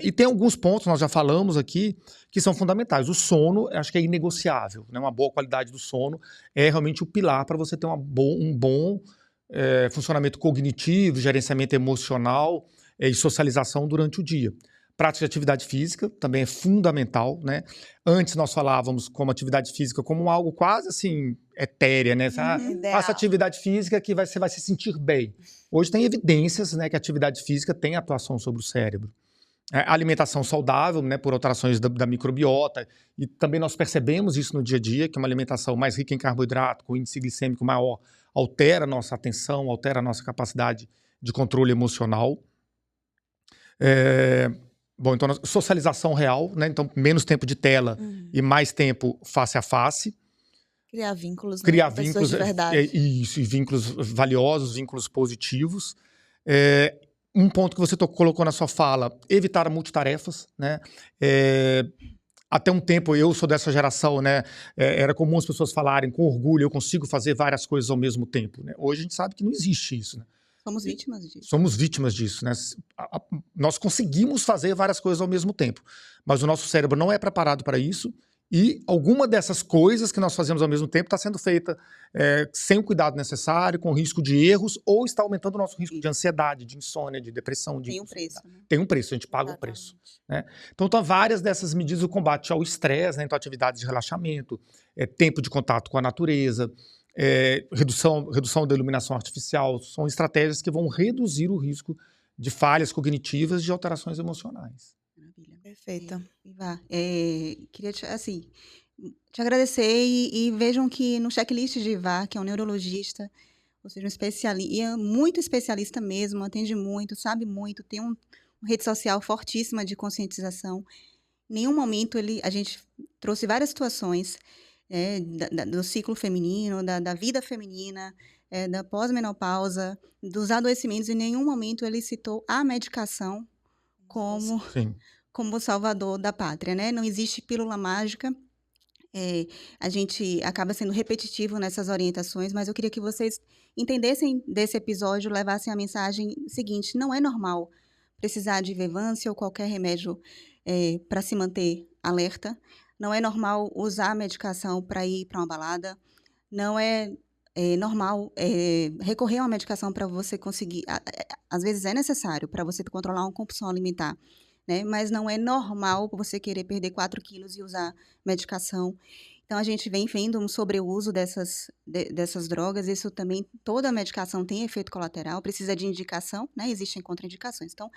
E tem alguns pontos, nós já falamos aqui, que são fundamentais. O sono, acho que é inegociável, né? Uma boa qualidade do sono é realmente o pilar para você ter um bom funcionamento cognitivo, gerenciamento emocional e socialização durante o dia. Prática de atividade física também é fundamental, né? Antes nós falávamos como atividade física como algo quase assim etérea, né? Faça atividade física que você vai se sentir bem. Hoje tem evidências, né, que a atividade física tem atuação sobre o cérebro. Alimentação saudável, né, por alterações da microbiota, e também nós percebemos isso no dia a dia, que uma alimentação mais rica em carboidrato, com índice glicêmico maior, altera a nossa atenção, altera a nossa capacidade de controle emocional. Bom, então, socialização real, né, então menos tempo de tela e mais tempo face a face. Criar vínculos, Criar com vínculos, pessoas de verdade. Isso, e vínculos valiosos, vínculos positivos. Um ponto que você colocou na sua fala, evitar multitarefas, né? Até um tempo, eu sou dessa geração, né? Era comum as pessoas falarem com orgulho, eu consigo fazer várias coisas ao mesmo tempo, né? Hoje a gente sabe que não existe isso, né? Somos vítimas disso. Somos vítimas disso, né? Nós conseguimos fazer várias coisas ao mesmo tempo, mas o nosso cérebro não é preparado para isso. E alguma dessas coisas que nós fazemos ao mesmo tempo está sendo feita sem o cuidado necessário, com risco de erros, ou está aumentando o nosso risco de ansiedade, de insônia, de depressão. Tem um preço, né? Tem um preço, a gente paga o preço. Né? Então, várias dessas medidas, o combate ao estresse, né? Então, atividades de relaxamento, tempo de contato com a natureza, redução da iluminação artificial, são estratégias que vão reduzir o risco de falhas cognitivas e de alterações emocionais. Maravilha. Perfeita. Iva, queria te agradecer e vejam que no checklist de Iva, que é um neurologista, ou seja, um especialista, e é muito especialista mesmo, atende muito, sabe muito, tem uma rede social fortíssima de conscientização. Em nenhum momento a gente trouxe várias situações do ciclo feminino, da vida feminina, da pós-menopausa, dos adoecimentos, em nenhum momento ele citou a medicação como... Sim. como salvador da pátria, né? Não existe pílula mágica. A gente acaba sendo repetitivo nessas orientações, mas eu queria que vocês entendessem desse episódio, levassem a mensagem seguinte: não é normal precisar de Vevance ou qualquer remédio para se manter alerta. Não é normal usar a medicação para ir para uma balada. Não é normal recorrer a uma medicação para você conseguir. Às vezes é necessário para você controlar uma compulsão alimentar, né? Mas não é normal você querer perder 4 quilos e usar medicação. Então, a gente vem vendo um sobreuso dessas drogas. Isso também, toda medicação tem efeito colateral, precisa de indicação, né? Existem contraindicações. Então,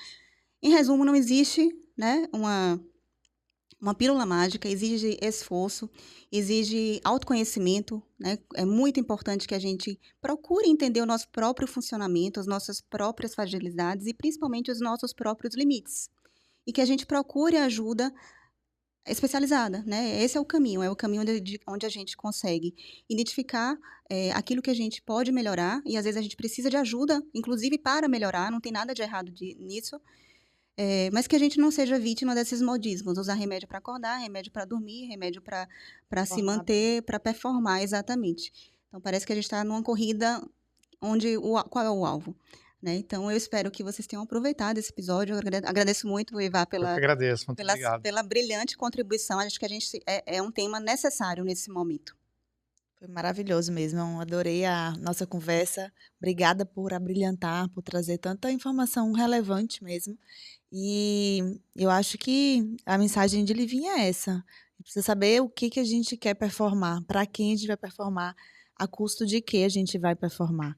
em resumo, não existe, né, uma pílula mágica, exige esforço, exige autoconhecimento, né? É muito importante que a gente procure entender o nosso próprio funcionamento, as nossas próprias fragilidades e principalmente os nossos próprios limites. E que a gente procure ajuda especializada, né? Esse é o caminho onde a gente consegue identificar aquilo que a gente pode melhorar e às vezes a gente precisa de ajuda, inclusive para melhorar, não tem nada de errado nisso. Mas que a gente não seja vítima desses modismos, usar remédio para acordar, remédio para dormir, remédio para se manter, para performar, exatamente. Então, parece que a gente está numa corrida onde qual é o alvo? Né? Então, eu espero que vocês tenham aproveitado esse episódio. Eu agradeço muito, Ivan, Eu que agradeço, muito obrigado. pela brilhante contribuição. Acho que é um tema necessário nesse momento. Foi maravilhoso mesmo, eu adorei a nossa conversa. Obrigada por abrilhantar, por trazer tanta informação relevante mesmo. E eu acho que a mensagem de Livinha é essa. A gente precisa saber o que a gente quer performar, para quem a gente vai performar, a custo de que a gente vai performar.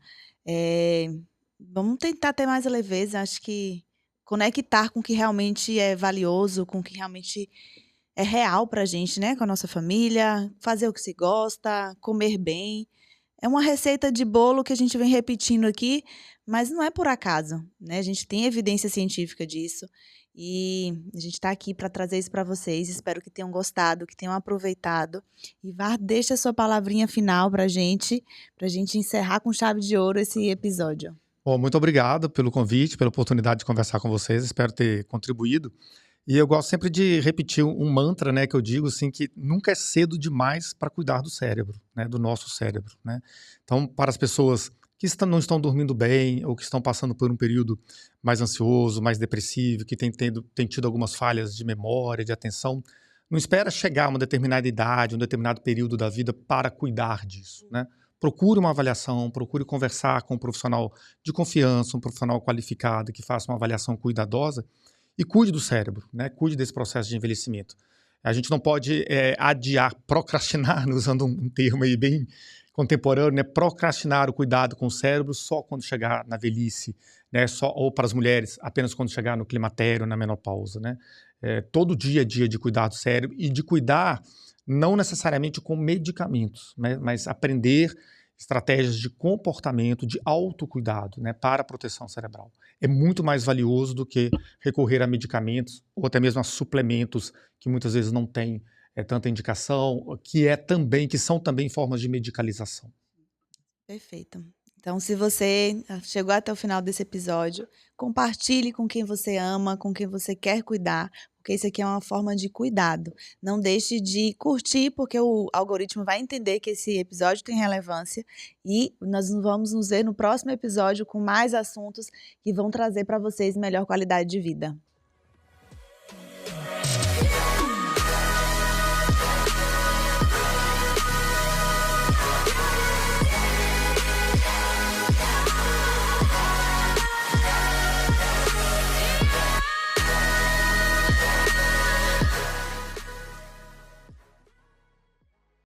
Vamos tentar ter mais leveza, acho que conectar com o que realmente é valioso, com o que realmente é real pra gente, né? Com a nossa família, fazer o que se gosta, comer bem. É uma receita de bolo que a gente vem repetindo aqui, mas não é por acaso, né? A gente tem evidência científica disso e a gente está aqui para trazer isso para vocês. Espero que tenham gostado, que tenham aproveitado. E deixa a sua palavrinha final para a gente encerrar com chave de ouro esse episódio. Bom, muito obrigado pelo convite, pela oportunidade de conversar com vocês. Espero ter contribuído. E eu gosto sempre de repetir um mantra, né, que eu digo assim, que nunca é cedo demais para cuidar do cérebro, né, do nosso cérebro, né? Então, para as pessoas que não estão dormindo bem ou que estão passando por um período mais ansioso, mais depressivo, que tem tido algumas falhas de memória, de atenção, não espera chegar a uma determinada idade, um determinado período da vida para cuidar disso, né? Procure uma avaliação, procure conversar com um profissional de confiança, um profissional qualificado que faça uma avaliação cuidadosa e cuide do cérebro, né? Cuide desse processo de envelhecimento. A gente não pode adiar, procrastinar, usando um termo aí bem contemporâneo, né? Procrastinar o cuidado com o cérebro só quando chegar na velhice, né? Ou para as mulheres, apenas quando chegar no climatério, na menopausa, né? Todo dia é dia de cuidar do cérebro e de cuidar não necessariamente com medicamentos, né? Mas aprender estratégias de comportamento, de autocuidado, né, para a proteção cerebral. É muito mais valioso do que recorrer a medicamentos ou até mesmo a suplementos que muitas vezes não têm tanta indicação, que são também formas de medicalização. Perfeito. Então, se você chegou até o final desse episódio, compartilhe com quem você ama, com quem você quer cuidar, porque isso aqui é uma forma de cuidado. Não deixe de curtir, porque o algoritmo vai entender que esse episódio tem relevância e nós vamos nos ver no próximo episódio com mais assuntos que vão trazer para vocês melhor qualidade de vida.